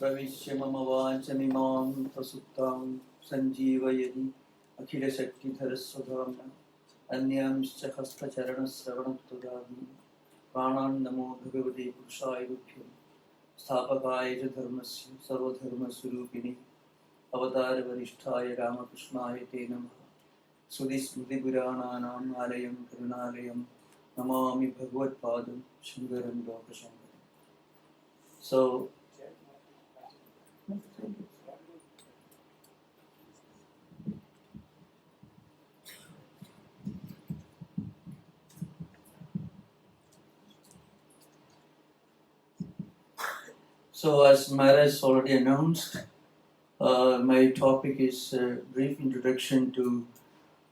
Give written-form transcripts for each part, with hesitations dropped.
प्रविश्य मम वाचमिमां प्रसुप्तां सञ्जीवयति अखिलशक्तिधरस्वधाम्ना अन्यांश्च हस्तचरणश्रवणत्वदादीन् प्राणान् नमो भगवते पुरुषाय तुभ्यं स्थापकाय च धर्मस्य सर्वधर्मस्वरूपिणे अवतारवरिष्ठाय रामकृष्णाय ते नमः। श्रुतिस्मृतिपुराणानाम् आलयं करुणालयं नमामि भगवत्पादं शङ्करं लोकशङ्करम्। So as Maharaj already announced, my topic is a brief introduction to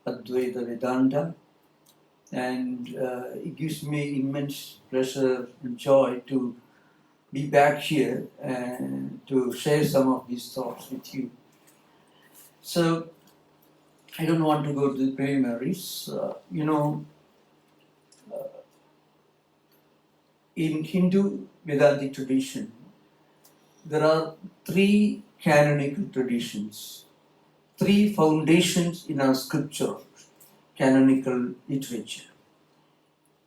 Advaita Vedanta, and it gives me immense pleasure and joy to be back here and to share some of these thoughts with you. So I don't want to go to the preliminaries. In Hindu Vedantic tradition, there are three canonical traditions, three foundations in our scripture, canonical literature.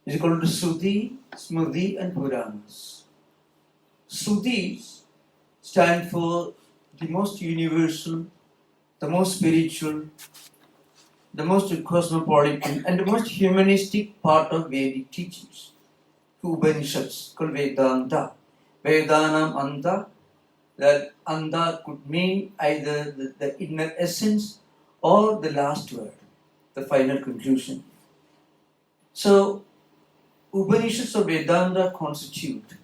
It's called Shruti, Smriti and Puranas. Shrutis stand for the most universal, the most spiritual, the most cosmopolitan and the most humanistic part of Vedic teachings. Upanishads, called Vedanta. Vedanam Anta. That Anta could mean either the inner essence or the last word, the final conclusion. So, Upanishads or Vedanta constitute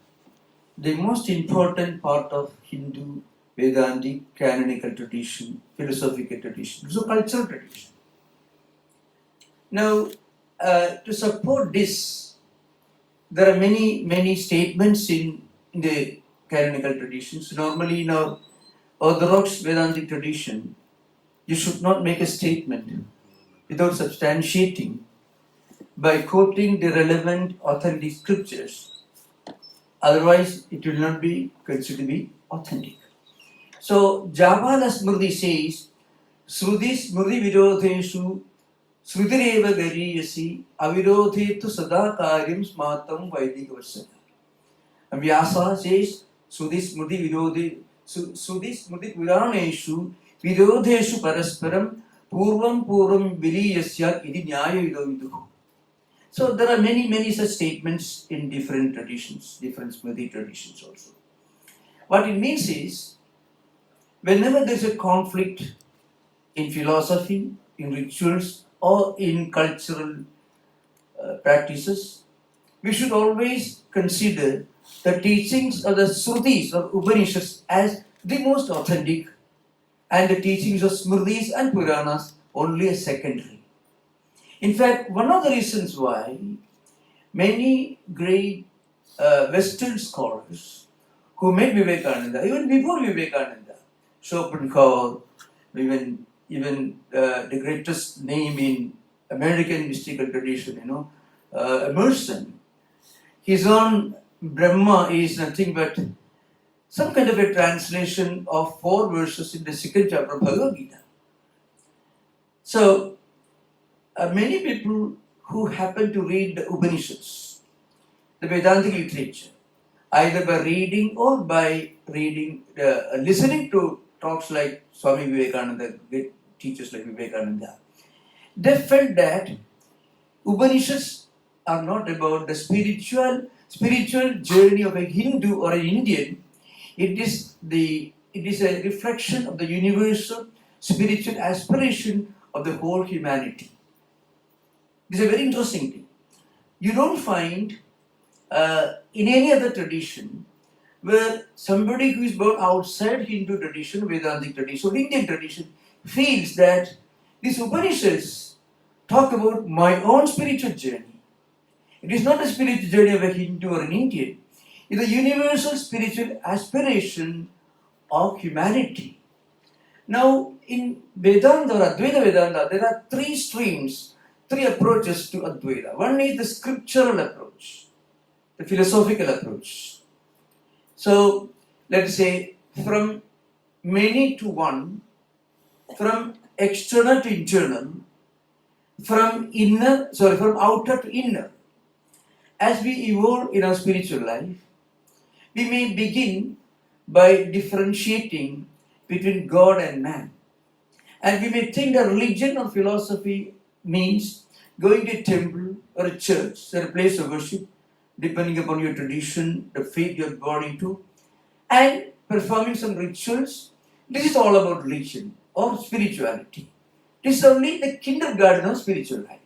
the most important part of Hindu Vedantic canonical tradition, philosophical tradition, so cultural tradition. Now, to support this, there are many statements in the canonical traditions. Normally in our Orthodox Vedantic tradition, you should not make a statement without substantiating by quoting the relevant authentic scriptures. Otherwise, it will not be considered to be authentic. So, Javala Smriti says, Shruti Smriti Virodheshu Shrutireva Gariyasi Avirodhetu Sada Karyam Smatam Vaidika Vasana. And Vyasa says, Shruti Smriti Puraneshu Virodheshu Parasparam Purvam Viliyasya Iti Nyaya Vidoviduhu. So there are many such statements in different traditions, different Smriti traditions also. What it means is, whenever there is a conflict in philosophy, in rituals, or in cultural practices, we should always consider the teachings of the Shrutis or Upanishads as the most authentic, and the teachings of Smritis and Puranas only as secondary. In fact, one of the reasons why many great Western scholars who met Vivekananda, even before Vivekananda, Schopenhauer, even the greatest name in American mystical tradition, Emerson, his own Brahma is nothing but some kind of a translation of 4 verses in the 2nd chapter of Bhagavad Gita. So, many people who happen to read the Upanishads, the Vedantic literature, either by reading or by listening to talks like Swami Vivekananda, great teachers like Vivekananda, they felt that Upanishads are not about the spiritual journey of a Hindu or an Indian. It is a reflection of the universal spiritual aspiration of the whole humanity. This is a very interesting thing. You don't find in any other tradition where somebody who is born outside Hindu tradition, Vedantic tradition, or Indian tradition feels that these Upanishads talk about my own spiritual journey. It is not a spiritual journey of a Hindu or an Indian. It is a universal spiritual aspiration of humanity. Now, in Vedanta or Advaita Vedanta, there are 3 streams, 3 approaches to Advaita. One is the scriptural approach, the philosophical approach. So, let's say from many to one, from external to internal, from outer to inner. As we evolve in our spiritual life, we may begin by differentiating between God and man. And we may think that religion or philosophy means going to a temple or a church or a place of worship, depending upon your tradition, the faith you're born into, and performing some rituals. This is all about religion or spirituality. This is only the kindergarten of spiritual life.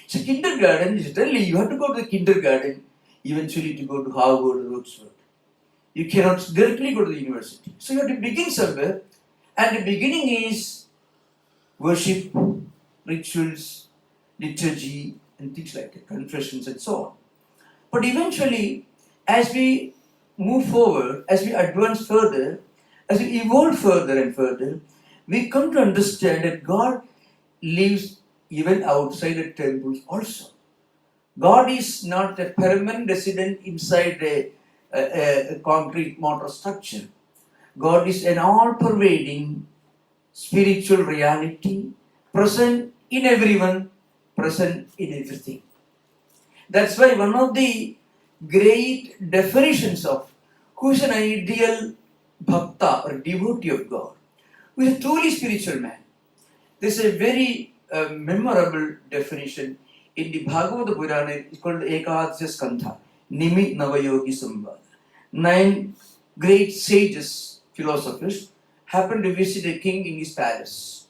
So kindergarten is really, you have to go to the kindergarten eventually to go to Harvard or Oxford. You cannot directly go to the university. So you have to begin somewhere, and the beginning is worship, rituals, liturgy, and things like that, confessions and so on. But eventually, as we move forward, as we advance further, as we evolve further and further, we come to understand that God lives even outside the temples also. God is not a permanent resident inside a concrete mortar structure. God is an all-pervading spiritual reality, present in everyone, present in everything. That's why one of the great definitions of who is an ideal bhakta or devotee of God, who is a truly spiritual man. There's a very memorable definition in the Bhagavad Purana. It's called Ekadasya Skandha, Nimi Navayogi Samvada. 9 great sages, philosophers, happened to visit a king in his palace.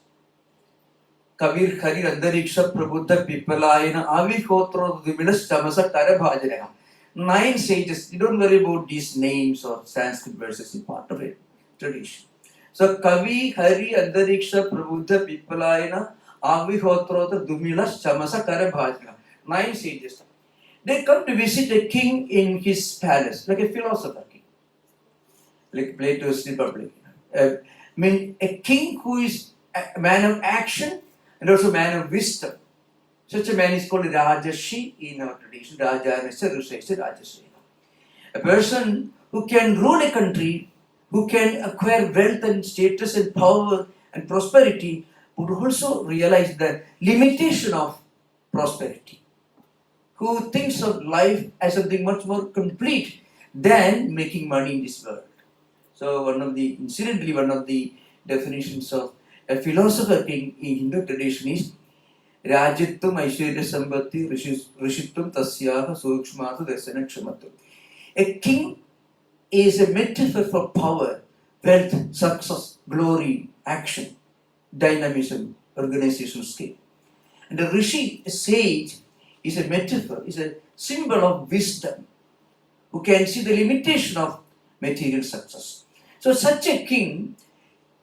Kabir Hari Andariksha Prabhuddha Pipalayana Avihotro Divinas Tamasa Karabhajareha. 9 sages, you don't worry about these names or Sanskrit verses, it's part of it, tradition. So Kavi Hari Andariksha Prabhuddha Pipalayana Avihotro Dumilas Chamasa Karabhajareha. 9 sages. They come to visit a king in his palace, like a philosopher king, like Plato's Republic. I mean, a king who is a man of action and also a man of wisdom. Such a man is called Rajashi in our tradition. Rajanasya, Rushesya, Rajasya. A person who can rule a country, who can acquire wealth and status and power and prosperity, but also realize the limitation of prosperity. Who thinks of life as something much more complete than making money in this world. So one of the definitions of a philosopher king in Hindu tradition is Rajitvam Aishwarya Sambhati Rishitvam Tasyaha Sukshmatu Dasana Kshamatu. A king is a metaphor for power, wealth, success, glory, action, dynamism, organizational skill. And a rishi, a sage, is a metaphor, is a symbol of wisdom, who can see the limitation of material success. So such a king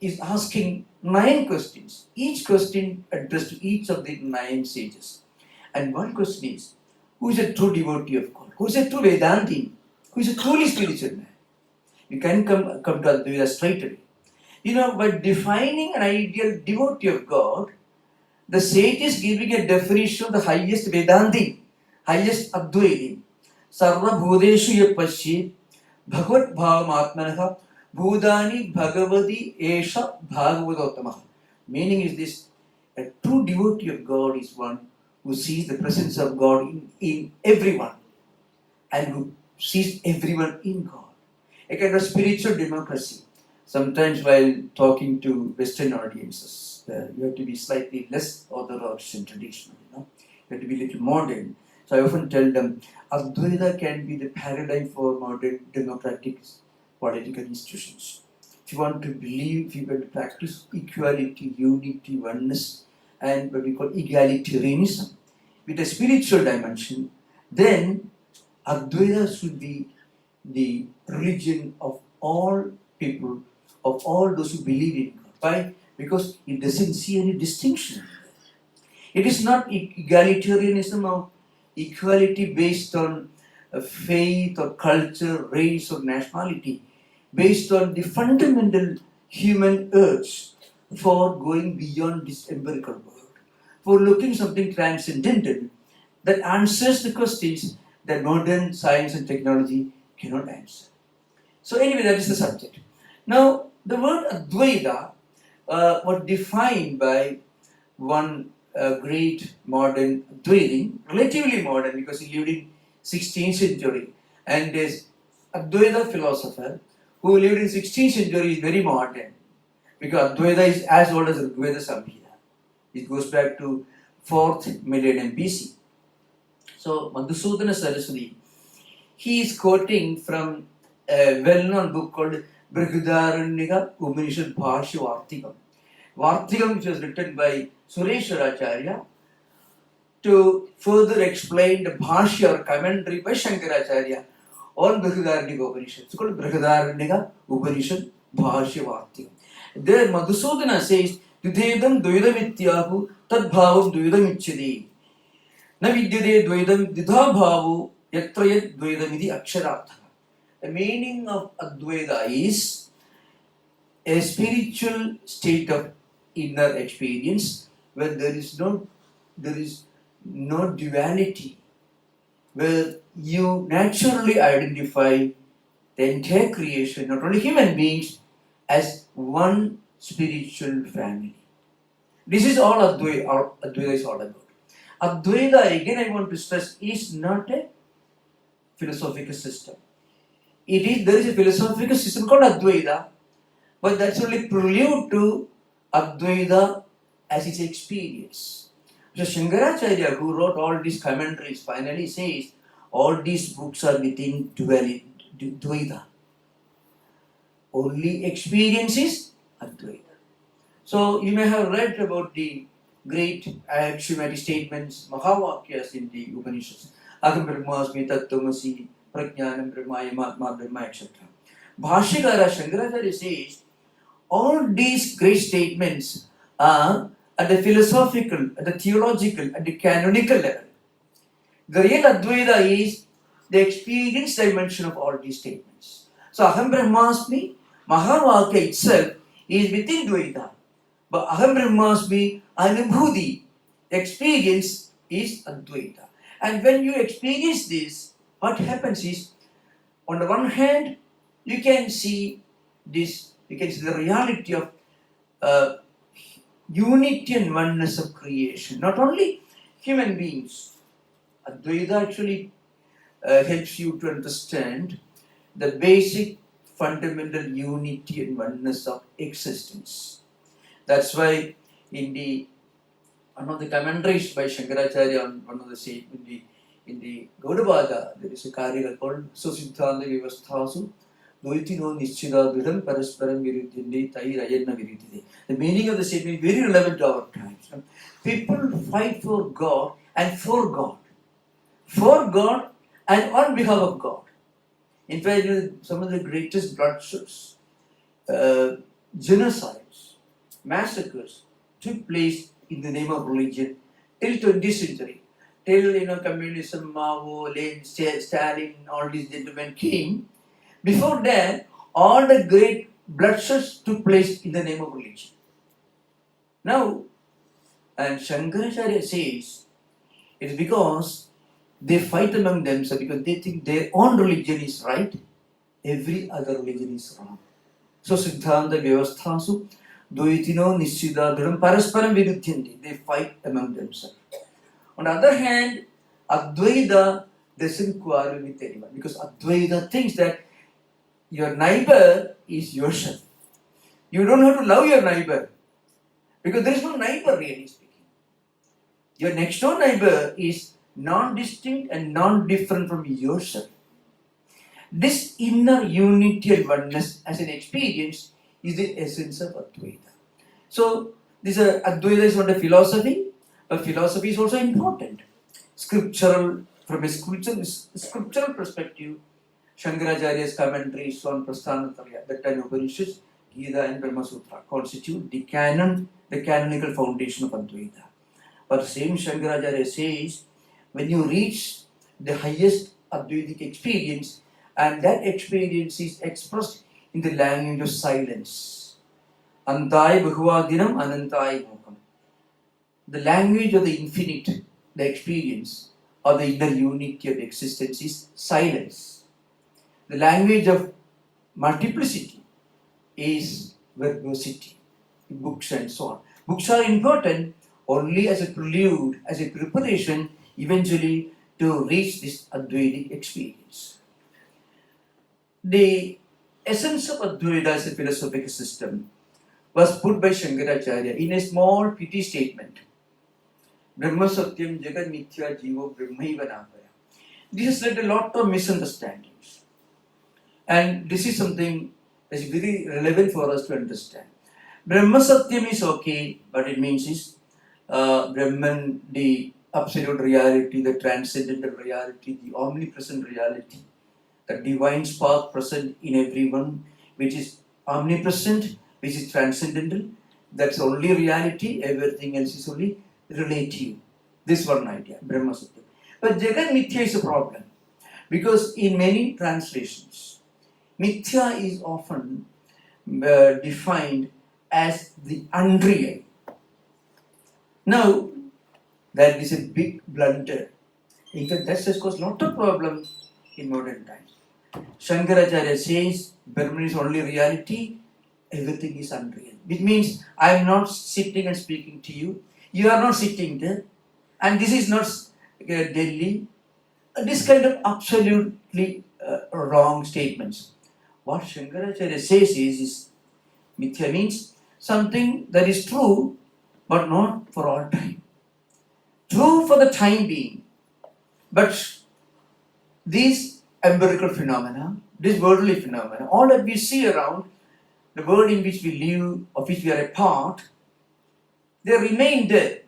is asking 9 questions, each question addressed to each of the 9 sages. And one question is, who is a true devotee of God? Who is a true Vedanti? Who is a truly spiritual man? You can come to Advaita straight away. By defining an ideal devotee of God, the sage is giving a definition of the highest Vedanti, highest Advaita. Sarva Bhudeshu Yapasya Bhagavad Bhavamatmanaha Bhudani Bhagavadi Esha Bhagavadottamaha. Meaning is this: a true devotee of God is one who sees the presence of God in everyone and who sees everyone in God. A kind of spiritual democracy. Sometimes while talking to Western audiences, you have to be slightly less orthodox and traditional, you have to be a little modern. So I often tell them, Advaita can be the paradigm for modern democratic political institutions. If you want to believe, if you want to practice equality, unity, oneness, and what we call egalitarianism with a spiritual dimension, then Advaita should be the religion of all people, of all those who believe in God. Why? Because it doesn't see any distinction. It is not egalitarianism or equality based on faith or culture, race or nationality, based on the fundamental human urge for going beyond this empirical world, for looking something transcendental that answers the questions that modern science and technology cannot answer. So anyway, that is the subject. Now, the word Advaita was defined by one great modern Advaitin, relatively modern because he lived in 16th century, and this Advaita philosopher who lived in 16th century is very modern because Advaita is as old as Rigveda Samhita. It goes back to 4th millennium BC. So Madhusudana Saraswati, he is quoting from a well-known book called Brihadaranyaka Upanishad Bhashya Vartikam. Vartikam, which was written by Sureshwaracharya to further explain the Bhashya or commentary by Shankaracharya on Brihadaranyaka Upanishad. It's called Brihadaranyaka Upanishad Bhashya Vartikam. There Madhusudana says, Dvidedam Dvidam Ityahu Tad Bhavam Dvidam Ichyade. Na vidyade dvaidam didha bhavu yatrayat dvaidamidi aksharatha. The meaning of Advaita is a spiritual state of inner experience where there is no duality, where you naturally identify the entire creation, not only human beings, as one spiritual family. This is all Advaita is all about. Advaita, again I want to stress, is not a philosophical system. There is a philosophical system called Advaita, but that's only prelude to Advaita as its experience. So Shankaracharya, who wrote all these commentaries, finally says all these books are within Dvaita. Only experience is Advaita. So you may have read about the great axiomatic statements, Mahavakyas in the Upanishads. Aham Brahmasmi, Tattwamasi, Prajnanam Brahmaya, Matma Brahma, etc. Bhashyakara Shankaracharya says all these great statements are at the philosophical, at the theological, at the canonical level. The real Advaita is the experience dimension of all these statements. So Aham Brahmasmi, Mahavakya itself is within Dvaita. But Aham Brahmasmi, Anubhuti, experience is Advaita. And when you experience this, what happens is, on the one hand, you can see this, you can see the reality of unity and oneness of creation. Not only human beings. Advaita actually helps you to understand the basic fundamental unity and oneness of existence. That's why in one of the commentaries by Shankaracharya on one of the statements in the Gaudapada, there is a karika called Susiddhanta Vivasthasu Dvaitino Nischida Dvidam Parasparam Viruddhinde Tai Rayanna Viruddhide. The meaning of the statement is very relevant to our times. People fight for God and for God. For God and on behalf of God. In fact, some of the greatest bloodsheds, genocides, massacres took place in the name of religion till 20th century. Till communism, Mao, Lenin, Stalin, all these gentlemen came. Before that, all the great bloodsheds took place in the name of religion. Now, and Shankaracharya says, it's because they fight among themselves because they think their own religion is right, every other religion is wrong. So Siddhanta Vyavasthasu Dvaitino Nischida Dhram Parasparam Viruddhyante. They fight among themselves. On the other hand, Advaita doesn't quarrel with anyone because Advaita thinks that your neighbor is yourself. You don't have to love your neighbor because there is no neighbor really speaking. Your next door neighbor is non-distinct and non-different from yourself. This inner unity and oneness as an experience is the essence of Advaita. So, this Advaita is not a philosophy, but philosophy is also important. From a scriptural perspective, Shankaracharya's commentaries on Prasthanatraya, the 10 Upanishads, Gita and Brahma Sutra constitute the canonical foundation of Advaita. But same Shankaracharya says, when you reach the highest Advaitic experience, and that experience is expressed in the language of silence. Antai Bhagavadinam Anantai Mokam. The language of the infinite, the experience of the inner unity of existence is silence. The language of multiplicity is verbosity, books and so on. Books are important only as a prelude, as a preparation eventually to reach this Advaitic experience. The essence of Advaita as a philosophical system was put by Shankaracharya in a small pithy statement. Brahma Satyam Jagat Mithya Jivo Brahmaiva Navaya. This has led a lot of misunderstandings. And this is something that is very relevant for us to understand. Brahma Satyam is okay, but it means is Brahman, the absolute reality, the transcendental reality, the omnipresent reality, the divine spark present in everyone, which is omnipresent, which is transcendental. That's only reality, everything else is only relative. This one idea, Brahma Satyam. But Jagat Mithya is a problem, because in many translations, Mithya is often defined as the unreal. Now, that is a big blunder. In fact, that has caused a lot of problems in modern times. Shankaracharya says Brahman is only reality, everything is unreal. It means I am not sitting and speaking to you, you are not sitting there, and this is not Delhi. This kind of absolutely wrong statements. What Shankaracharya says is Mithya means something that is true, but not for all time. True for the time being, but these empirical phenomena, these worldly phenomena, all that we see around, the world in which we live, of which we are a part, they remain there,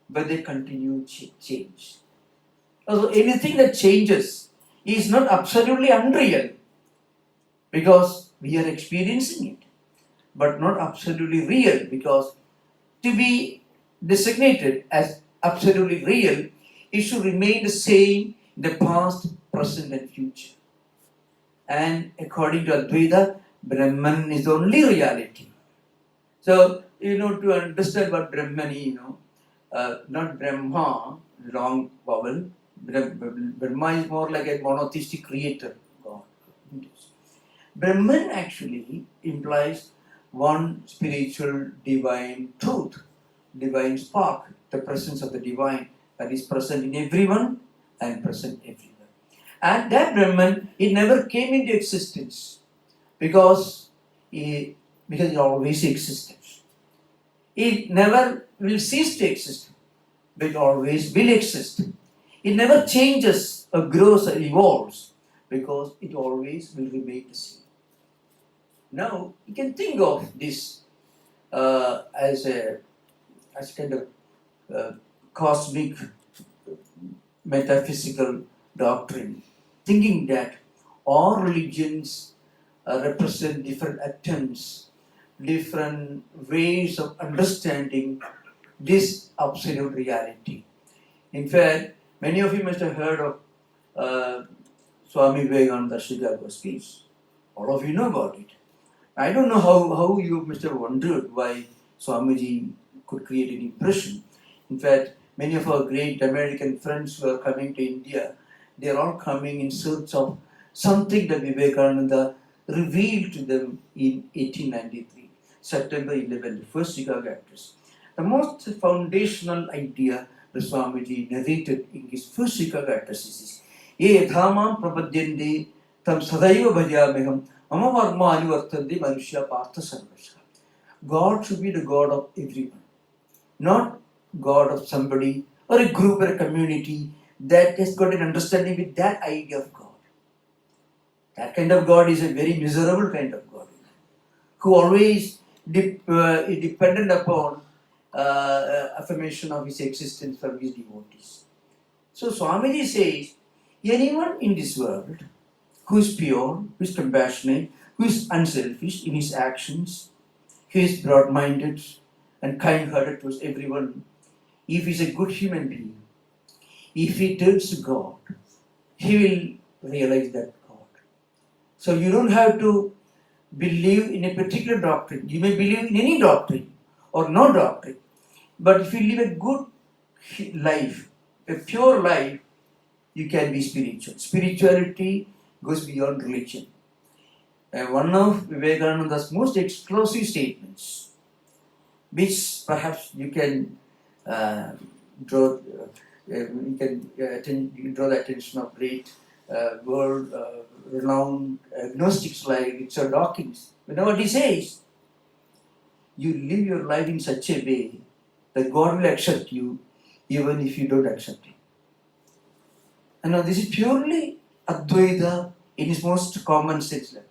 but they continue to change. So anything that changes is not absolutely unreal, because we are experiencing it, but not absolutely real, because to be designated as absolutely real, it should remain the same in the past, present and future. And according to Advaita, Brahman is the only reality. So, to understand what Brahman is, not Brahma, wrong vowel. Brahma is more like a monotheistic creator, God. Brahman actually implies one spiritual divine truth, divine spark, the presence of the divine that is present in everyone and present everywhere. And that Brahman, it never came into existence because it always existed. It never will cease to exist, but it always will exist. It never changes or grows or evolves, because it always will remain the same. Now, you can think of this as kind of cosmic metaphysical doctrine, thinking that all religions represent different attempts, different ways of understanding this absolute reality. In fact, many of you must have heard of Swami Vivekananda's Chicago speech. All of you know about it. I don't know how you must have wondered why Swamiji could create an impression. In fact, many of our great American friends who are coming to India, they are all coming in search of something that Vivekananda revealed to them in 1893, September 11, the first Chicago address. The most foundational idea that Swamiji narrated in his first Chicago address is, Ye dhamam prapadyande tam sadaiva bhajameham mama varma anuvartande manushya partha sarvasha. God should be the God of everyone, not God of somebody or a group or a community that has got an understanding with that idea of God. That kind of God is a very miserable kind of God, who always is dependent upon affirmation of his existence from his devotees. So Swamiji says, anyone in this world who is pure, who is compassionate, who is unselfish in his actions, who is broad-minded and kind-hearted towards everyone, if he is a good human being, if he turns to God, he will realize that God. So you don't have to believe in a particular doctrine. You may believe in any doctrine or no doctrine. But if you live a good life, a pure life, you can be spiritual. Spirituality goes beyond religion. one of Vivekananda's most explosive statements, which perhaps you can draw, draw the attention of great world renowned agnostics like Richard Dawkins. You know what he says? You live your life in such a way that God will accept you even if you don't accept Him. And now this is purely Advaita in its most common sense level.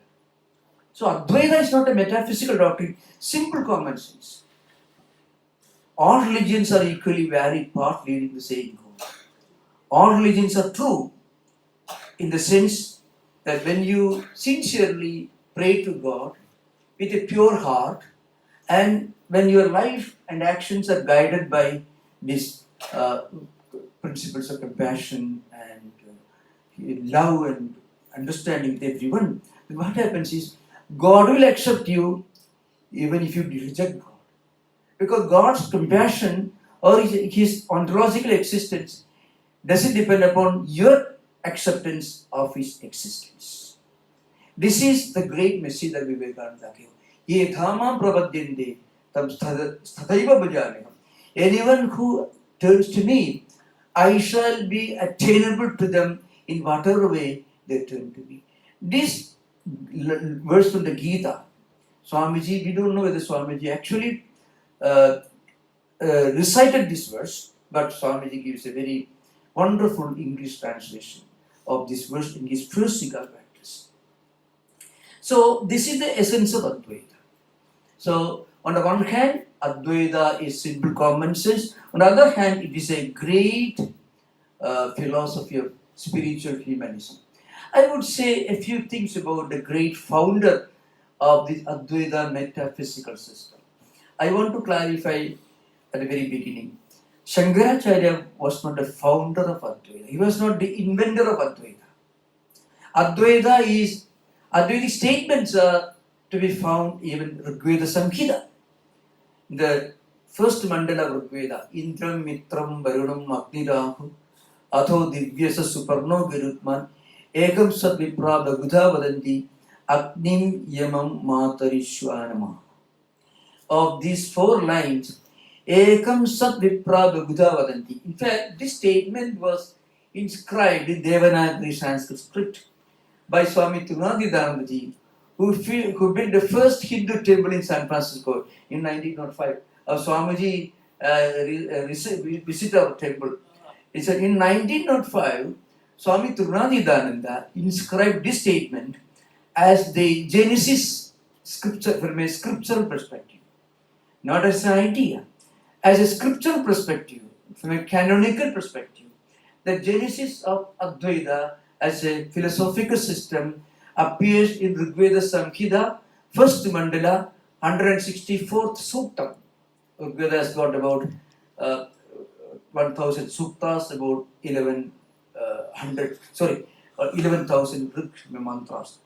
So Advaita is not a metaphysical doctrine, simple common sense. All religions are equally varied path leading to the same goal. All religions are true in the sense that when you sincerely pray to God with a pure heart, and when your life and actions are guided by these principles of compassion and love and understanding with everyone, then what happens is God will accept you even if you reject God. Because God's compassion or His ontological existence doesn't depend upon your acceptance of His existence. This is the great message that Vivekananda gave. Ye dhamam prapadyante tam sthathaiva bhajaneham. Anyone who turns to me, I shall be attainable to them in whatever way they turn to me. This verse from the Gita, Swamiji, we don't know whether Swamiji actually recited this verse, but Swamiji gives a very wonderful English translation of this verse in his first Sikha practice. So this is the essence of Advaita. So on the one hand, Advaita is simple common sense. On the other hand, it is a great philosophy of spiritual humanism. I would say a few things about the great founder of the Advaita metaphysical system. I want to clarify at the very beginning. Shankaracharya was not the founder of Advaita. He was not the inventor of Advaita. Advaita statements are to be found even in Rigveda Samhita. The first mandala of Rigveda, Indram Mitram Varunam Agnirahu Atho Divyasa Suparno Girutman Ekam Sat Viprabha Gudha Vadanti Agnim Yamam Matarishwanama. Of these 4 lines, Ekam Sat Viprabha Gudha Vadanti. In fact, this statement was inscribed in Devanagari Sanskrit script by Swami Tattwamayananda, who built the first Hindu temple in San Francisco in 1905. Swamiji visited our temple. He said in 1905, Swami Tattwamayananda inscribed this statement as the Genesis scripture from a scriptural perspective, not as an idea, as a scriptural perspective, from a canonical perspective. The genesis of Advaita as a philosophical system appears in Rigveda Samhita, first mandala, 164th suktam. Rigveda has got about 1000 suktas, about 11,000 rig mantras.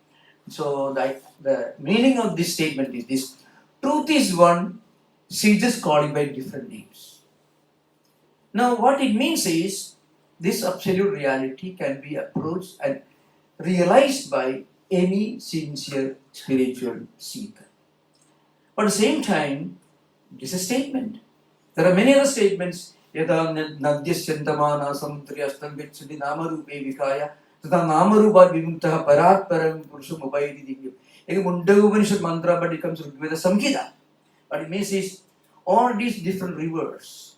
So the meaning of this statement is this: truth is one, see just calling by different names. Now what it means is this absolute reality can be approached and realized by any sincere spiritual seeker. But at the same time, it is a statement. There are many other statements. Yada nadyasyandamana samudrayastam vichadi namarupe vikaya tata namarupa vimuktaha paratparam purusham upaiti divyam. Ek Mundaka Upanishad mantra, but it comes with the Samhita. What it means is all these different rivers,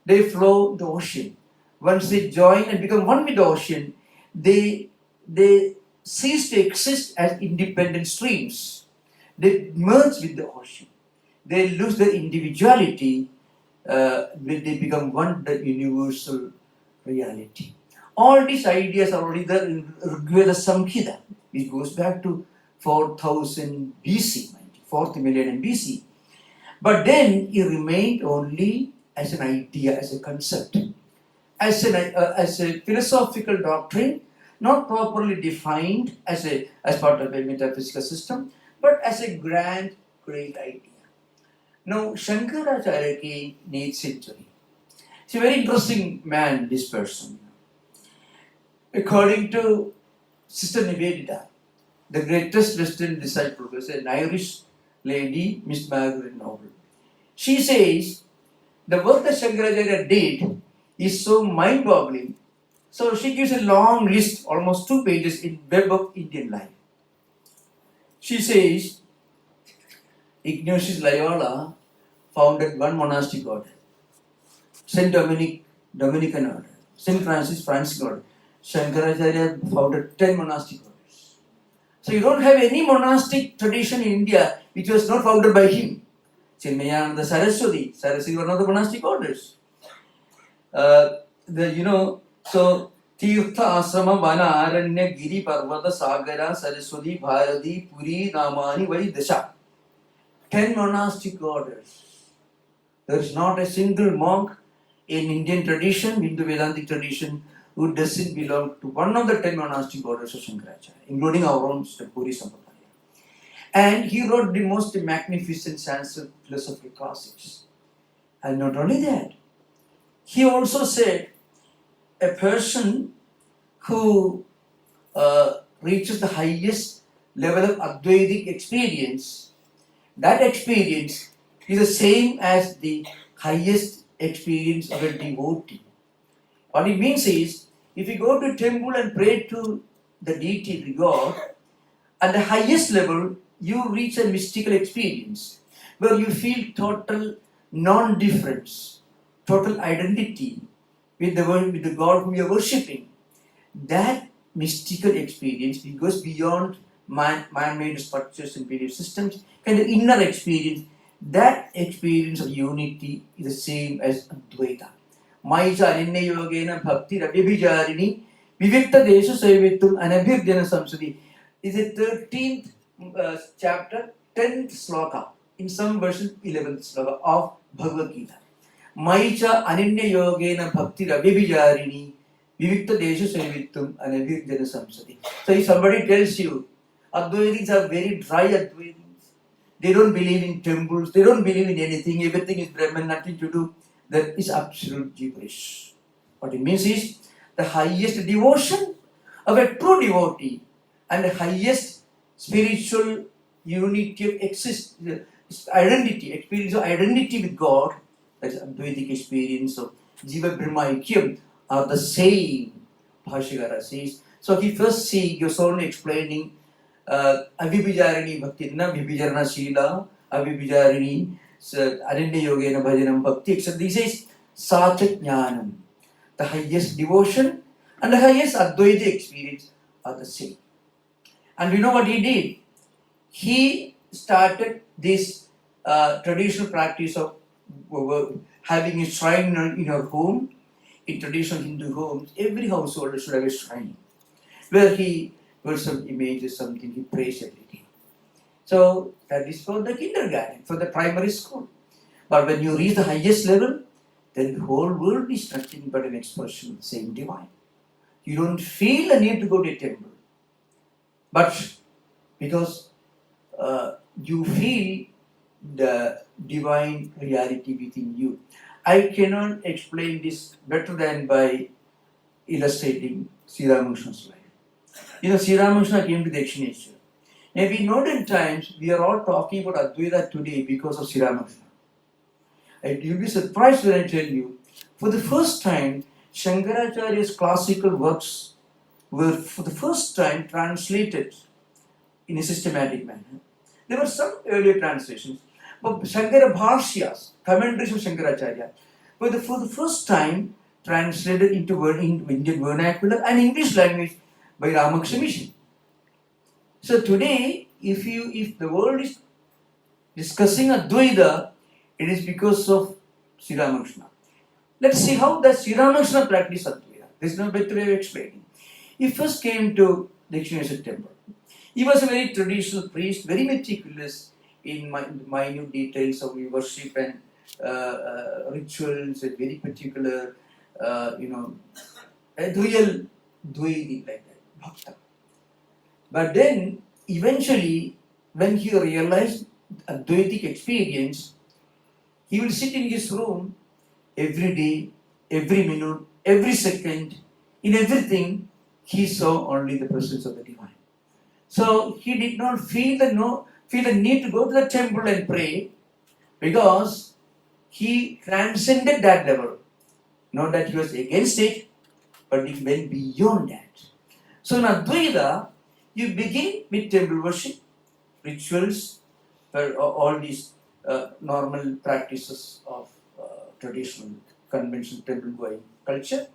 they flow the ocean. Once they join and become one with the ocean, they cease to exist as independent streams. They merge with the ocean. They lose their individuality when they become one, the universal reality. All these ideas are already there in Rigveda Samhita, which goes back to 4000 BC, 4th millennium BC. But then it remained only as an idea, as a concept, as a philosophical doctrine, not properly defined as part of a metaphysical system, but as a grand, great idea. Now, Shankaracharya came in 8th century. He's a very interesting man, this person. According to Sister Nivedita, the greatest Western disciple, was an Irish lady, Miss Margaret Noble. She says the work that Shankaracharya did is so mind-boggling. So she gives a long list, almost 2 pages in Web of Indian Life. She says Ignatius Loyola founded one monastic order, Saint Dominican order, Saint Francis Franciscan order. Shankaracharya founded 10 monastic orders. So you don't have any monastic tradition in India which was not founded by him. Tattwamayananda Saraswati one of the monastic orders. So Tirtha Asrama Vana Aranya Giri Parvata Sagara Saraswati Bharati Puri Namani Vai Dasha. 10 monastic orders. There is not a single monk in Indian tradition, Hindu Vedantic tradition, who doesn't belong to one of the 10 monastic orders of Shankaracharya, including our own Puri Sampradaya. And he wrote the most magnificent Sanskrit philosophy classics. And not only that, he also said a person who reaches the highest level of Advaitic experience, that experience is the same as the highest experience of a devotee. What it means is, if you go to a temple and pray to the deity, the God, at the highest level, you reach a mystical experience where you feel total non-difference, total identity with the God whom you are worshipping. That mystical experience goes beyond man-made structures and belief systems, kind of inner experience. That experience of unity is the same as Advaita. Maicha Ananya Yogena Bhakti Rabhyabhijarini Vivikta Desha Sevitum Anabhirjana Samsudi is the 13th chapter, 10th sloka, in some versions 11th sloka of Bhagavad Gita. Maicha Ananya Yogena Bhakti Rabhyabhijarini Vivikta Desha Sevitum Anabhirjana Samsudi. So if somebody tells you Advaitics are very dry Advaitics, they don't believe in temples, they don't believe in anything, everything is Brahman, nothing to do, that is absolute gibberish. What it means is the highest devotion of a true devotee and the highest spiritual unity of identity, experience of identity with God, that is Advaitic experience of Jiva Brahma Aikyam, are the same, Bhashyakara says. So he first goes on explaining Abhibhijarini Bhakti, Vibhijarana Shila, Abhibhijarini, Ananya Yogena Bhajanam Bhakti, etc. This is Satya Jnanam. The highest devotion and the highest Advaita experience are the same. And you know what he did? He started this traditional practice of having a shrine in your home. In traditional Hindu homes, every household should have a shrine where he puts some images, something he prays every day. So that is for the kindergarten, for the primary school. But when you reach the highest level, then the whole world is nothing but an expression of the same divine. You don't feel the need to go to a temple. But because you feel the divine reality within you. I cannot explain this better than by illustrating Sri Ramakrishna's life. Sri Ramakrishna came to Dakshineshwar. Maybe in modern times, we are all talking about Advaita today because of Sri Ramakrishna. And you'll be surprised when I tell you, for the first time, Shankaracharya's classical works were for the first time translated in a systematic manner. There were some earlier translations, but Shankara Bhashyas, commentaries of Shankaracharya, were for the first time translated into Indian vernacular and English language by Ramakrishna Mission. So today, if the world is discussing Advaita, it is because of Sri Ramakrishna. Let's see how does Sri Ramakrishna practice Advaita. There is no better way of explaining. He first came to Dakshineshwar temple. He was a very traditional priest, very meticulous in minute details of worship and rituals, and very particular, a real Dvaiti like that, bhakta. But then, eventually, when he realized Advaitic experience, he will sit in his room every day, every minute, every second, in everything, he saw only the presence of the divine. So he did not feel the need to go to the temple and pray, because he transcended that level. Not that he was against it, but he went beyond that. So in Advaita, you begin with temple worship, rituals, all these normal practices of traditional, conventional temple going culture.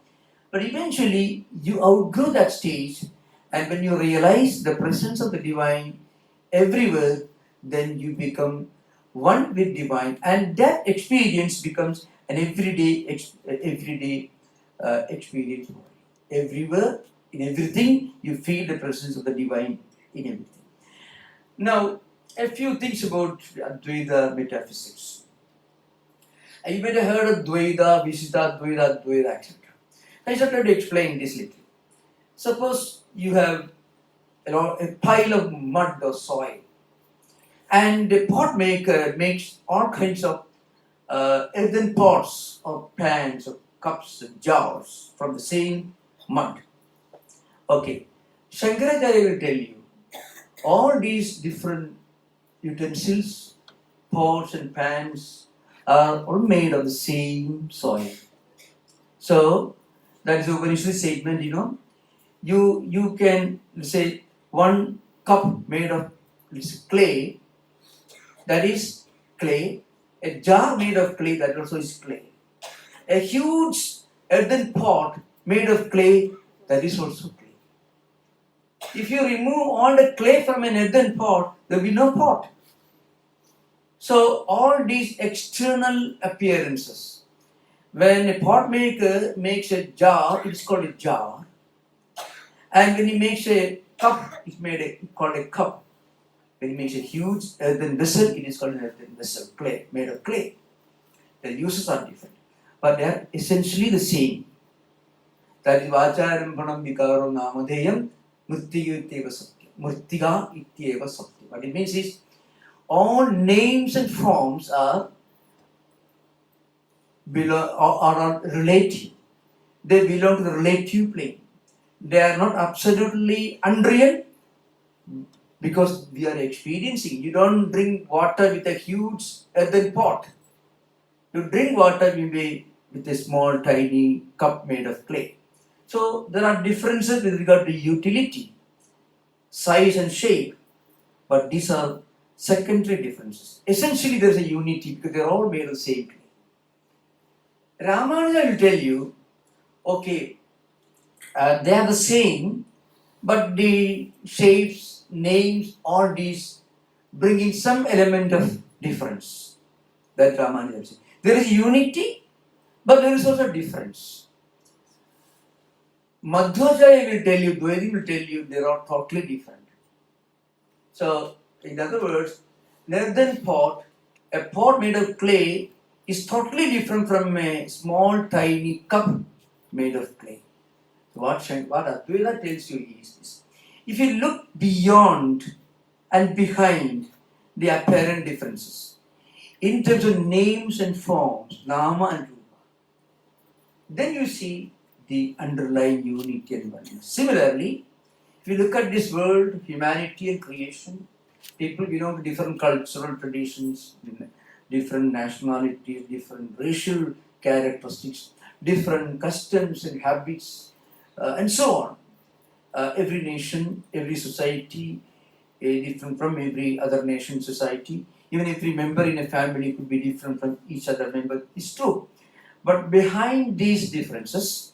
But eventually, you outgrow that stage, and when you realize the presence of the divine everywhere, then you become one with divine, and that experience becomes an everyday experience. Everywhere, in everything, you feel the presence of the divine in everything. Now, a few things about Advaita metaphysics. You might have heard of Dvaita, Visita, Dvaita, etc. I started to explain this little. Suppose you have a pile of mud or soil, and the pot maker makes all kinds of earthen pots or pans or cups and jars from the same mud. Okay, Shankaracharya will tell you all these different utensils, pots and pans are all made of the same soil. So that is the Upanishad statement, you can say one cup made of clay, that is clay, a jar made of clay, that also is clay, a huge earthen pot made of clay, that is also clay. If you remove all the clay from an earthen pot, there will be no pot. So all these external appearances, when a pot maker makes a jar, it is called a jar. And when he makes a cup, it's called a cup. When he makes a huge earthen vessel, it is called an earthen vessel, clay, made of clay. The uses are different, but they are essentially the same. That is Vacharampanam Vikaro Namadeyam Murtiga Ityeva Satyam. Murtiga Ityeva Satyam. What it means is all names and forms are relative. They belong to the relative plane. They are not absolutely unreal, because we are experiencing. You don't drink water with a huge earthen pot. You drink water maybe with a small tiny cup made of clay. So there are differences with regard to utility, size and shape, but these are secondary differences. Essentially there is a unity because they are all made of the same clay. Ramanuja will tell you, okay, they are the same, but the shapes, names, all these bring in some element of difference. That Ramanuja will say. There is unity, but there is also difference. Madhvacharya will tell you, Dvaita will tell you, they are totally different. So, in other words, an earthen pot, a pot made of clay, is totally different from a small, tiny cup made of clay. So what Advaita tells you is this. If you look beyond and behind the apparent differences, in terms of names and forms, Nama and Rupa, then you see the underlying unity and oneness. Similarly, if you look at this world, humanity and creation, people belong to different cultural traditions, different nationalities, different racial characteristics, different customs and habits, and so on. Every nation, every society, different from every other nation, society. Even every member in a family could be different from each other member. It's true. But behind these differences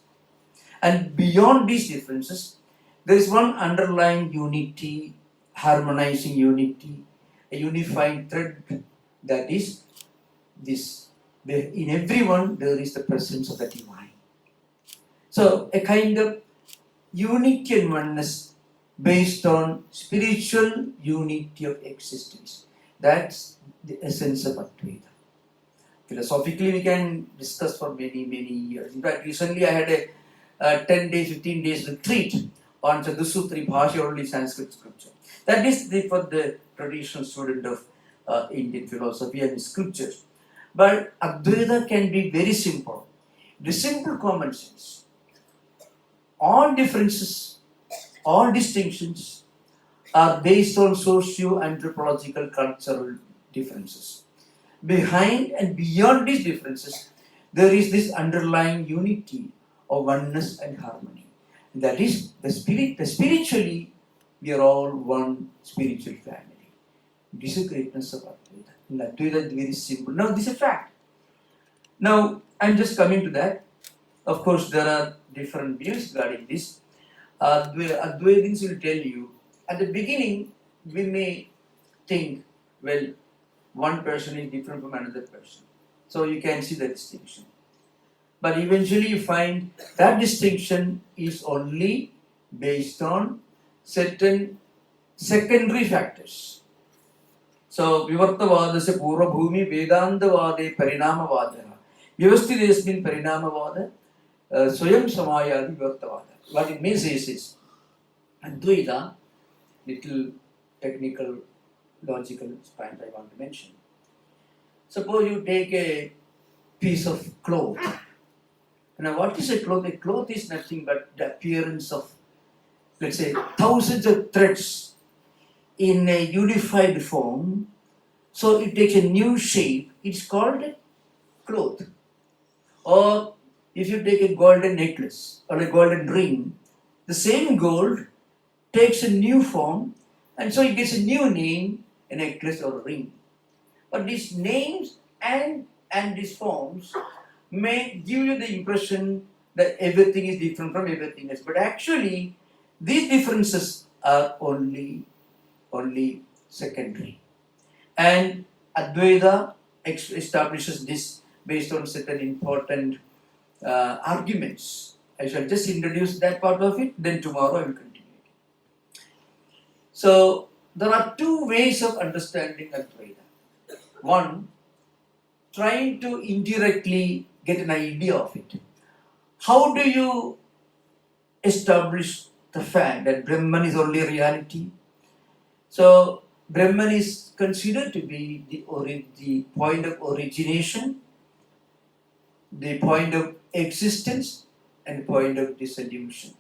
and beyond these differences, there is one underlying unity, harmonizing unity, a unifying thread, that is this. In everyone there is the presence of the divine. So a kind of unity and oneness based on spiritual unity of existence. That's the essence of Advaita. Philosophically, we can discuss for many, many years. In fact, recently I had a 10 days, 15 days retreat on Chatussutri Bhashya, only Sanskrit scripture. That is for the traditional student of Indian philosophy and scriptures. But Advaita can be very simple. The simple common sense. All differences, all distinctions, are based on socio-anthropological cultural differences. Behind and beyond these differences, there is this underlying unity of oneness and harmony. That is the spirit. Spiritually, we are all one spiritual family. This is the greatness of Advaita. In Advaita, it's very simple. Now, this is a fact. Now, I'm just coming to that. Of course, there are different views regarding this. Advaitins will tell you, at the beginning, we may think, well, one person is different from another person. So you can see the distinction. But eventually you find that distinction is only based on certain secondary factors. So Vivartavadasya Purvabhumi Vedantavade Parinamavada. Vyavastidesmin Parinamavada Swayam Samayadi Vivartavada. What it means is Advaita, little technical, logical point I want to mention. Suppose you take a piece of cloth. Now, what is a cloth? A cloth is nothing but the appearance of, let's say, thousands of threads in a unified form. So it takes a new shape. It's called a cloth. Or if you take a golden necklace or a golden ring, the same gold takes a new form, and so it gets a new name, a necklace or a ring. But these names and these forms may give you the impression that everything is different from everything else. But actually, these differences are only secondary. And Advaita establishes this based on certain important arguments. I shall just introduce that part of it, then tomorrow I will continue. So, there are two ways of understanding Advaita. One, trying to indirectly get an idea of it. How do you establish the fact that Brahman is only reality? So, Brahman is considered to be the point of origination, the point of existence, and the point of dissolution.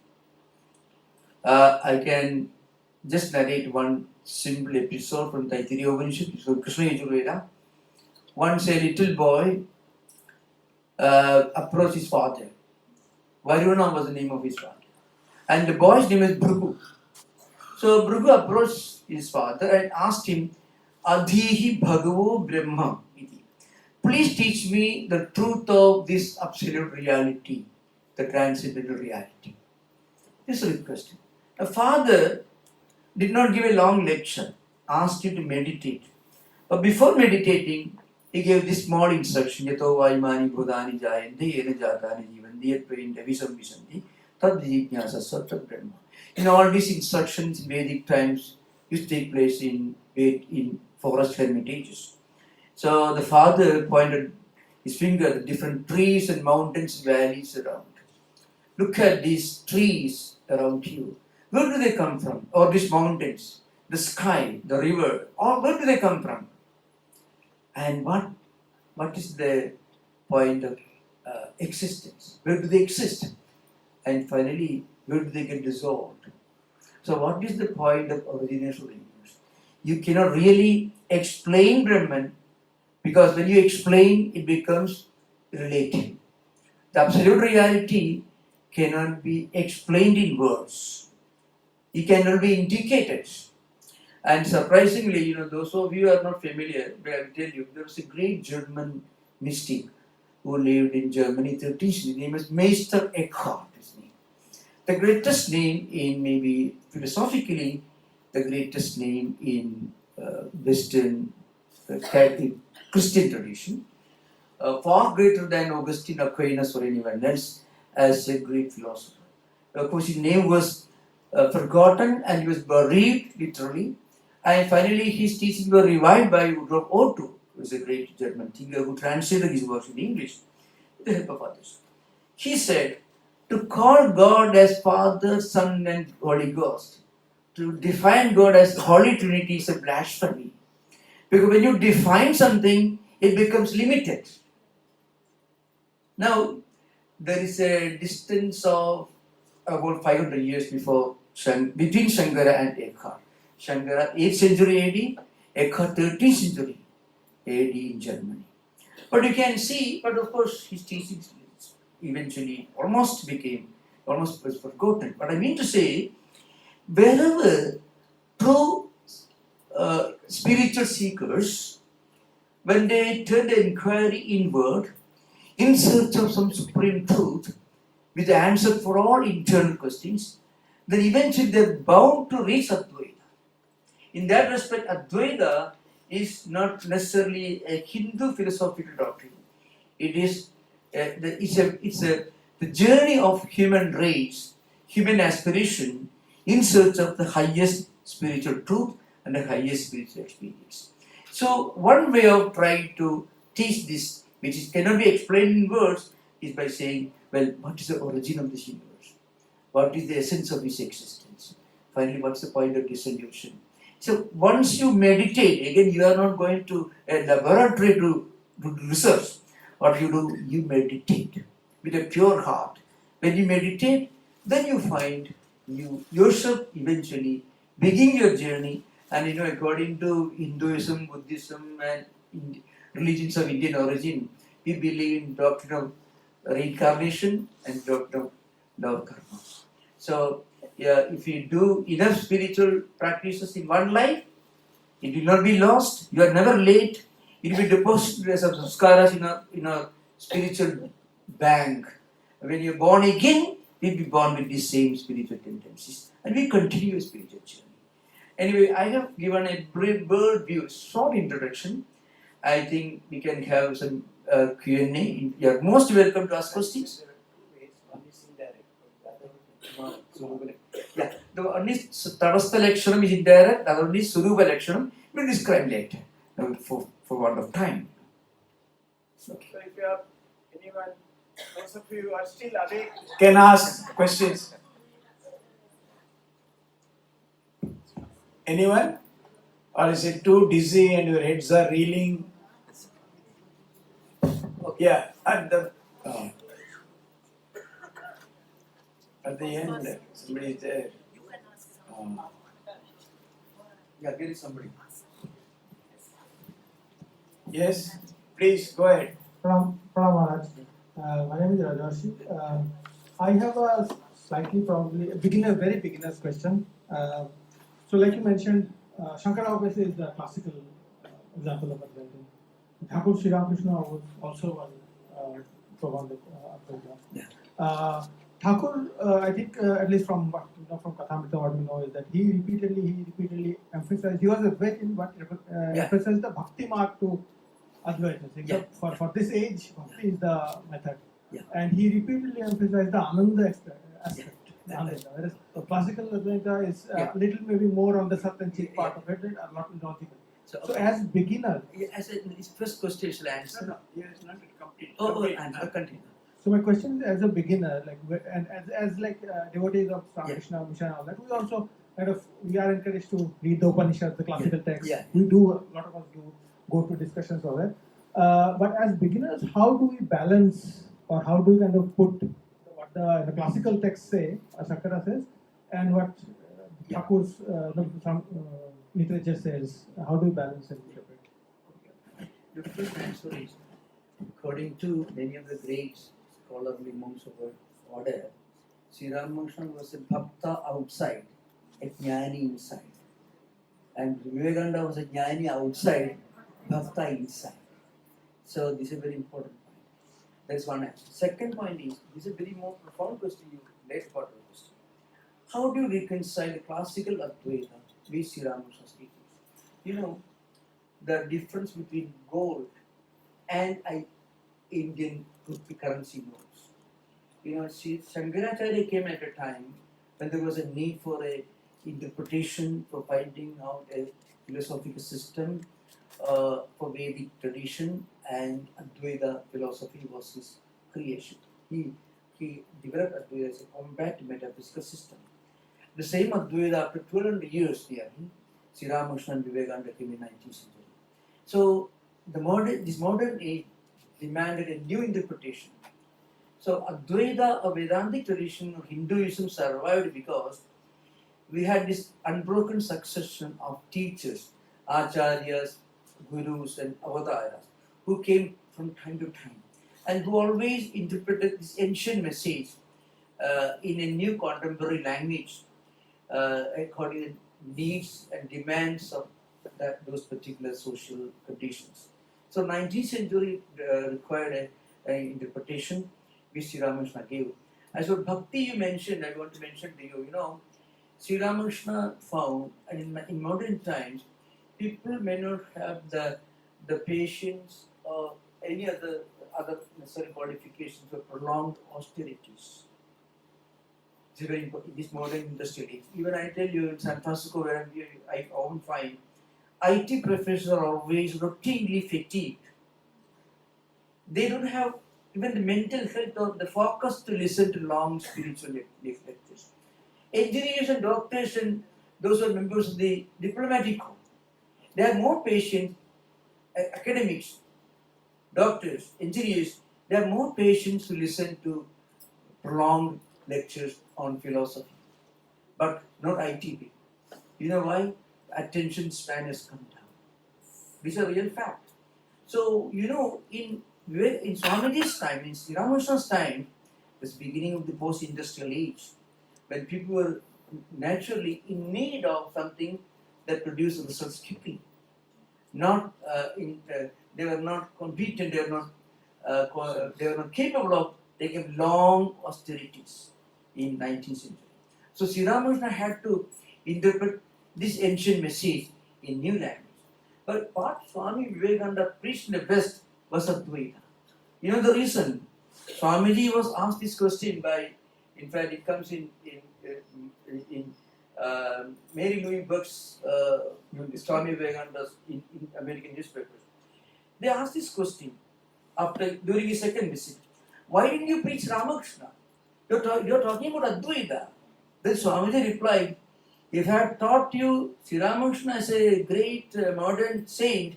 I can just narrate one simple episode from Taittiriya Upanishad, so Krishna Yajurveda. Once a little boy approached his father. Varuna was the name of his father. And the boy's name is Bhrigu. So Bhrigu approached his father and asked him, Adhihi Bhagavo Brahma iti. Please teach me the truth of this absolute reality, the transcendental reality. This is a question. The father did not give a long lecture, asked you to meditate. But before meditating, he gave this small instruction, Yato Vaimani Bhudani Jayante Yena Jatani Jivandi Yatvain Devisam Visanti Tad Jijnasa Satta Brahma. In all these instructions in Vedic times used to take place in forest hermitages. So the father pointed his finger at the different trees and mountains and valleys around. Look at these trees around you. Where do they come from? Or these mountains, the sky, the river, or where do they come from? And what is the point of existence? Where do they exist? And finally, where do they get dissolved? So what is the point of origination of the universe? You cannot really explain Brahman, because when you explain, it becomes relative. The absolute reality cannot be explained in words. It cannot be indicated. And surprisingly, those of you who are not familiar, but I will tell you, there was a great German mystic who lived in Germany 30s. His name is Meister Eckhart. His name. The greatest name in, maybe philosophically, the greatest name in Western Catholic Christian tradition, far greater than Augustine, Aquinas, or anyone else, as a great philosopher. Of course, his name was forgotten and he was buried, literally. And finally, his teachings were revived by Rudolf Otto, who was a great German thinker who translated his works in English with the help of others. He said, to call God as Father, Son, and Holy Ghost, to define God as Holy Trinity is a blasphemy. Because when you define something, it becomes limited. Now, there is a distance of about 500 years between Shankara and Eckhart. Shankara 8th century AD, Eckhart 13th century AD in Germany. But you can see, but of course his teachings eventually almost was forgotten. But I mean to say, wherever true spiritual seekers, when they turn their inquiry inward in search of some supreme truth with the answer for all internal questions, then eventually they're bound to reach Advaita. In that respect, Advaita is not necessarily a Hindu philosophical doctrine. It is the journey of human race, human aspiration in search of the highest spiritual truth and the highest spiritual experience. So one way of trying to teach this, which cannot be explained in words, is by saying, well, what is the origin of this universe? What is the essence of its existence? Finally, what's the point of dissolution? So once you meditate, again, you are not going to a laboratory to do research. What you do, you meditate with a pure heart. When you meditate, then you find you yourself eventually begin your journey. And according to Hinduism, Buddhism, and religions of Indian origin, we believe in doctrine of reincarnation and doctrine of law of karma. So, if you do enough spiritual practices in one life, it will not be lost. You are never late. It will be deposited as samskaras in a spiritual bank. When you are born again, we will be born with the same spiritual tendencies, and we continue a spiritual journey. Anyway, I have given a broad view, short introduction. I think we can have some Q&A. You are most welcome to ask questions. Yeah, the only Tavastha Lakshanam is indirect, the other one is Surupa Lakshanam. We'll describe later for want of time. Okay. So if you have anyone, those of you who are still awake, can ask questions. Anyone? Or is it too dizzy and your heads are reeling? Okay. Yeah, at the end, somebody is there. Yeah, there is somebody. Yes, please go ahead. From Maharaj. My name is Rajarshi. I have a slightly probably very beginner's question. So like you mentioned, Shankara obviously is the classical example of Advaita. Thakur Sri Ramakrishna was also one proponent of Advaita. Thakur, I think at least from what from Kathamrita, what we know is that he repeatedly emphasized. He was a Advaitin, but emphasized the bhakti mark to Advaita. Yeah. For this age, bhakti is the method. Yeah. And he repeatedly emphasized the Ananda aspect. Ananda. Whereas classical Advaita is a little maybe more on the Sat and Chit part of it, and not logical. So as beginner, as his first question shall answer. No, he has not complete. Continue. So my question is, as a beginner, like and as like devotees of Ramakrishna Mission and all that, we also we are encouraged to read the Upanishads, the classical texts. Yeah. We do, a lot of us do go to discussions of it. But as beginners, how do we balance, or how do we kind of put what the classical texts say, as Shankara says, and what Thakur's literature says? How do we balance and interpret? The first answer is, according to many of the great scholarly monks of our order, Sri Ramakrishna was a bhakta outside, a jnani inside. And Vivekananda was a jnani outside, bhakta inside. So this is a very important point. That is one answer. Second point is, this is a very more profound question, last part of the question. How do you reconcile classical Advaita with Sri Ramakrishna's teachings? The difference between gold and Indian currency notes. Shankaracharya came at a time when there was a need for a interpretation, for finding out a philosophical system for Vedic tradition, and Advaita philosophy was his creation. He developed Advaita as a compact metaphysical system. The same Advaita, after 1200 years nearly, Sri Ramakrishna and Vivekananda came in 19th century. So this modern age demanded a new interpretation. So Advaita, a Vedantic tradition of Hinduism, survived because we had this unbroken succession of teachers, acharyas, gurus, and avataras who came from time to time and who always interpreted this ancient message in a new contemporary language according to the needs and demands of those particular social conditions. So 19th century required an interpretation which Sri Ramakrishna gave. As for bhakti you mentioned, I want to mention to you, Sri Ramakrishna found, and in modern times, people may not have the patience or any other necessary qualifications for prolonged austerities. It's very important in this modern industrial age. Even I tell you in San Francisco, where I often find IT professors are always routinely fatigued. They don't have even the mental health or the focus to listen to long spiritual lectures. Engineers and doctors and those who are members of the diplomatic corps, they have more patience. Academics, doctors, engineers, they have more patience to listen to prolonged lectures on philosophy, but not IT people. You know why? Attention span has come down. These are real fact. So, in Swamiji's time, in Sri Ramakrishna's time, this beginning of the post-industrial age, when people were naturally in need of something that produced results quickly. They were not competent, they were not capable of taking long austerities in 19th century. So Sri Ramakrishna had to interpret this ancient message in new language. But what Swami Vivekananda preached in the West was Advaita. You know the reason? Swamiji was asked this question by, in fact, it comes in Mary Louise Burke's Swami Vivekananda's in American newspapers. They asked this question during his second visit. Why didn't you preach Ramakrishna? You're talking about Advaita. Then Swamiji replied, if I had taught you Sri Ramakrishna as a great modern saint,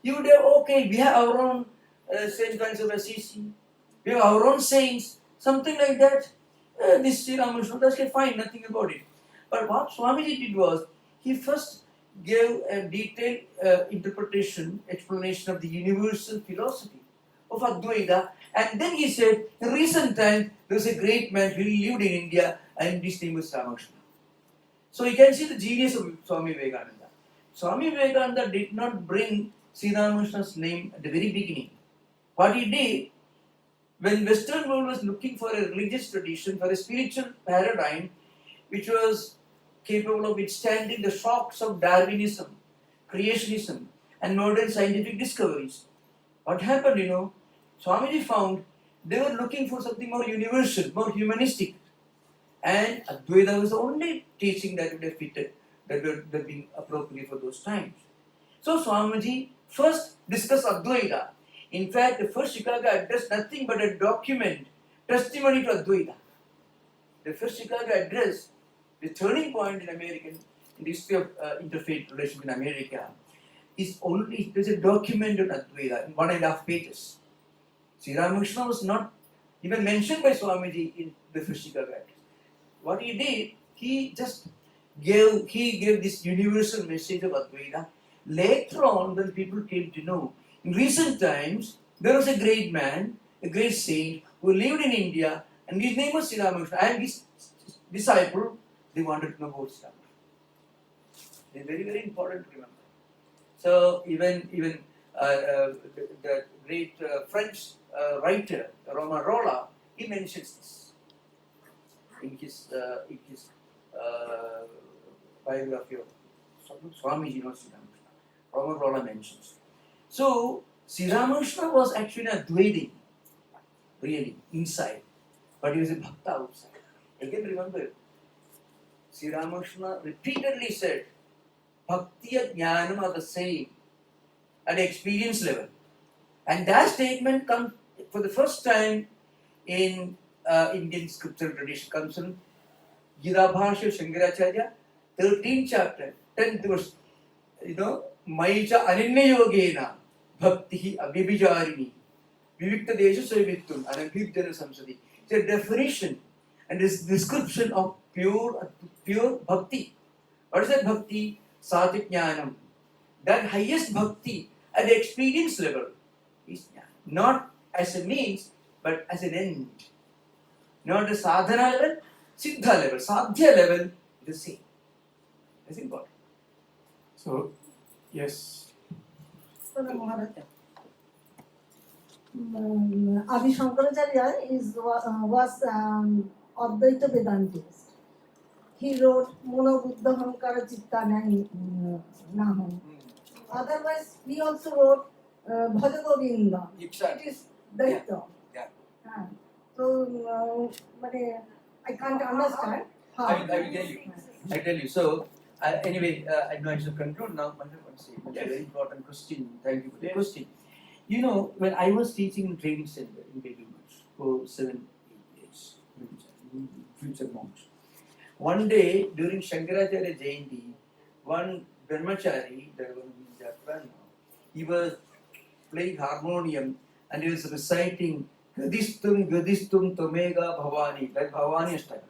you would have, okay, we have our own Saint Francis of Assisi, we have our own saints, something like that. This Sri Ramakrishna, that's fine, nothing about it. But what Swamiji did was, he first gave a detailed interpretation, explanation of the universal philosophy of Advaita, and then he said, in recent times, there was a great man who lived in India, and his name was Ramakrishna. So you can see the genius of Swami Vivekananda. Swami Vivekananda did not bring Sri Ramakrishna's name at the very beginning. What he did, when Western world was looking for a religious tradition, for a spiritual paradigm, which was capable of withstanding the shocks of Darwinism, creationism, and modern scientific discoveries, what happened, Swamiji found they were looking for something more universal, more humanistic. And Advaita was the only teaching that would have fitted, that would have been appropriate for those times. So Swamiji first discussed Advaita. In fact, the first Chicago address nothing but a document, testimony to Advaita. The first Chicago address, the turning point in the history of interfaith relations in America, there's a document on Advaita in 1.5 pages. Sri Ramakrishna was not even mentioned by Swamiji in the first Chicago address. What he did, he just gave this universal message of Advaita. Later on, when people came to know, in recent times, there was a great man, a great saint, who lived in India, and his name was Sri Ramakrishna, and his disciple, they wanted to know about Sri Ramakrishna. It's very, very important to remember. So even the great French writer, Romain Rolland, he mentions this in his biography of Swamiji, not Sri Ramakrishna. Romain Rolland mentions. So Sri Ramakrishna was actually a Advaita, really, inside, but he was a Bhakta outside. Again, remember, Sri Ramakrishna repeatedly said, Bhakti and Jnanam are the same at experience level. And that statement comes for the first time in Indian scriptural tradition, comes from Gita Bhashya Shankaracharya, 13th chapter, 10th verse. Maija Ananya Yogena Bhakti Abhibijarini Vivikta Desha Savitum Anabhibjana Samsadi. It's a definition and this description of pure bhakti. What is that bhakti? Satyajnanam. That highest bhakti at the experience level is jnana. Not as a means, but as an end. Not the sadhana level, siddha level, sadhya level, the same. That's important. So, yes. Adi Shankaracharya was Advaita Vedantist. He wrote Mono Buddha Hankara Chitta Naham. Otherwise, he also wrote Bhaja Govinda. Exactly. It is Daita. Yeah. So, I can't understand how. I will tell you. So, anyway, I know I should conclude now. It's a very important question. Thank you for the question. You know, when I was teaching in training center in Begumas for 7-8 years, future monks. One day during Shankaracharya Jayanti, one Brahmachari, the one in Japan now, he was playing harmonium and he was reciting Gadistum Tomega Bhavani, that Bhavani style.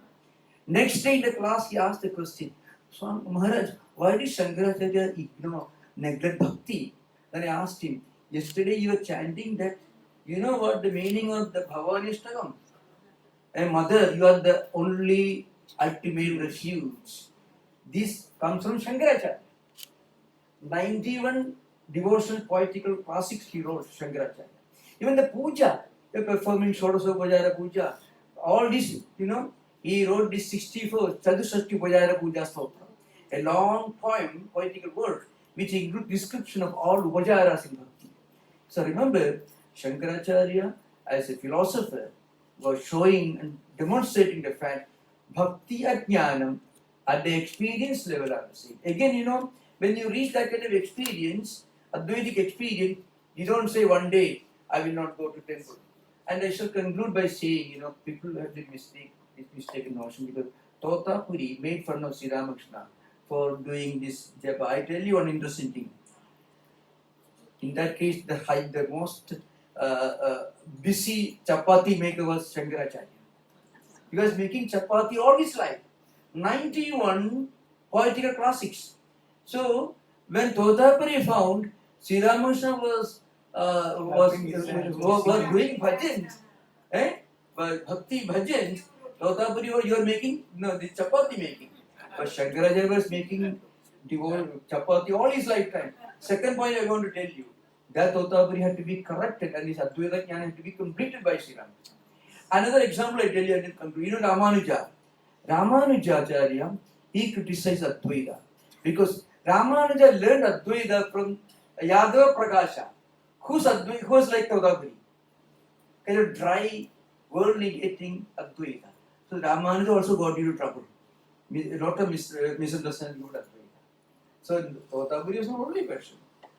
Next day in the class, he asked the question, Swami Maharaj, why did Shankaracharya neglect bhakti? Then I asked him, yesterday you were chanting that, you know what the meaning of the Bhavani Stakam? And mother, you are the only ultimate refuge. This comes from Shankaracharya. 91 devotional poetical classics he wrote, Shankaracharya. Even the puja, the performing Shodasopajara puja, all this, he wrote this 64 Chatushashti Upajara Puja Stotra, a long poem, poetical work, which includes description of all Upajaras in Bhakti. So remember, Shankaracharya, as a philosopher, was showing and demonstrating the fact Bhakti Ajnanam at the experience level, I would say. Again, when you reach that kind of experience, Advaitic experience, you don't say one day, I will not go to temple. And I shall conclude by saying, people have this mistaken notion because Totapuri made fun of Sri Ramakrishna for doing this japa. I tell you one interesting thing. In that case, the most busy chapati maker was Shankaracharya. He was making chapati all his life. 91 poetical classics. So, when Totapuri found Sri Ramakrishna was doing bhajans, but bhakti bhajans, Totapuri you are making, the chapati making. But Shankaracharya was making chapati all his lifetime. Second point I want to tell you, that Totapuri had to be corrected and his Advaita Jnana had to be completed by Sri Ramakrishna. Another example I tell you, I didn't conclude. Ramanuja. Ramanujacharya, he criticized Advaita because Ramanuja learned Advaita from Yadava Prakasha. Who's like Totapuri? Kind of dry, worldly getting Advaita. So Ramanuja also got into trouble. A lot of misunderstanding about Advaita. So Totapuri was not only person.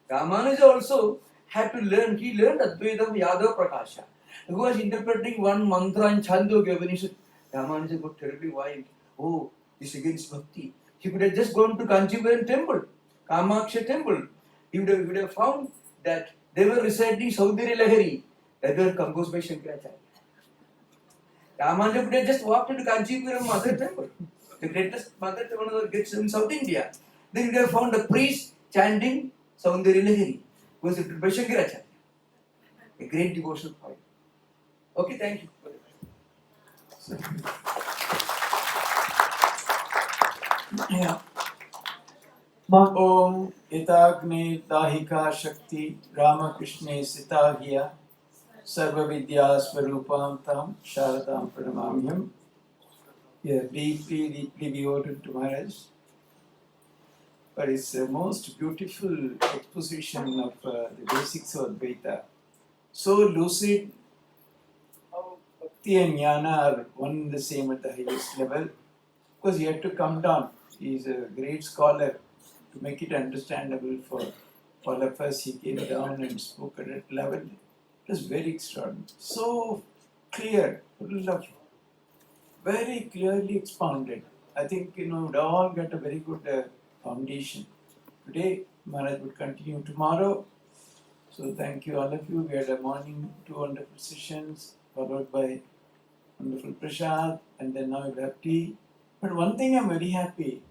Ramanuja also had to learn, he learned Advaita from Yadava Prakasha. Who was interpreting one mantra in Chandogya Upanishad. Ramanuja got terribly wild. Oh, this is against bhakti. He could have just gone to Kanchipuram temple, Kamaksha temple. He would have found that they were reciting Saudari Lahari that were composed by Shankaracharya. Ramanuja could have just walked into Kanchipuram Mother Temple, the greatest mother temple gets in South India. Then he would have found a priest chanting Saudari Lahari, who was written by Shankaracharya. A great devotional poem. Okay, thank you. Yeah. Om Itagni Dahika Shakti Ramakrishne Sitahiya Sarva Vidya Swarupam Tam Sharadam Pranamamyam. Yeah, deeply devoted to Maharaj. But it's the most beautiful exposition of the basics of Advaita. So lucid, how Bhakti and Jnana are one and the same at the highest level. Because he had to come down. He is a great scholar. To make it understandable for all of us, he came down and spoke at that level. It was very extraordinary. So clear, full of very clearly expounded. I think, we'd all get a very good foundation. Today, Maharaj would continue tomorrow. So thank you all of you. We had a morning 2 wonderful sessions, followed by wonderful prasad, and then now we'll have tea. But one thing I'm very happy,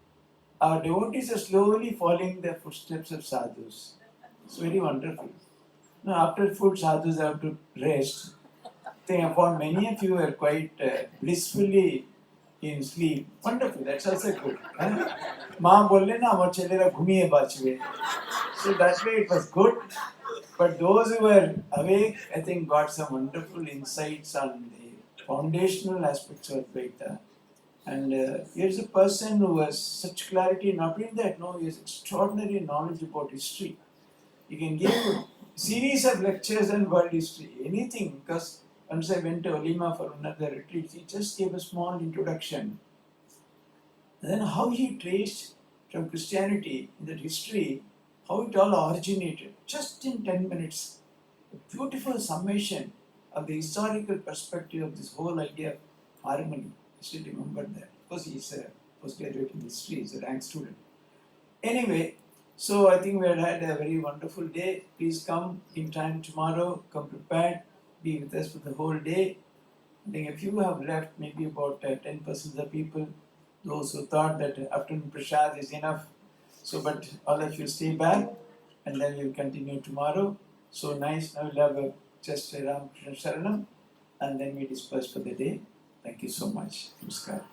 our devotees are slowly following the footsteps of sadhus. It's very wonderful. Now, after food, sadhus have to rest. I found many of you are quite blissfully in sleep. Wonderful, that's also good. Ma bolle na amar chelera ghumiye bachwe. So that way it was good. But those who were awake, I think, got some wonderful insights on the foundational aspects of Advaita. And here's a person who has such clarity, not only that, no, he has extraordinary knowledge about history. He can give a series of lectures on world history, anything, because once I went to Olima for another retreat, he just gave a small introduction. And then how he traced from Christianity in that history, how it all originated, just in 10 minutes. A beautiful summation of the historical perspective of this whole idea of harmony. I still remember that. Because he's a postgraduate in history, he's a rank student. Anyway, so I think we had a very wonderful day. Please come in time tomorrow, come prepared, be with us for the whole day. I think if you have left, maybe about 10% of the people, those who thought that afternoon prasad is enough. So, but all of you stay back and then we'll continue tomorrow. So nice. Now we'll have just a Ramakrishna Sharanam and then we disperse for the day. Thank you so much. Namaskar.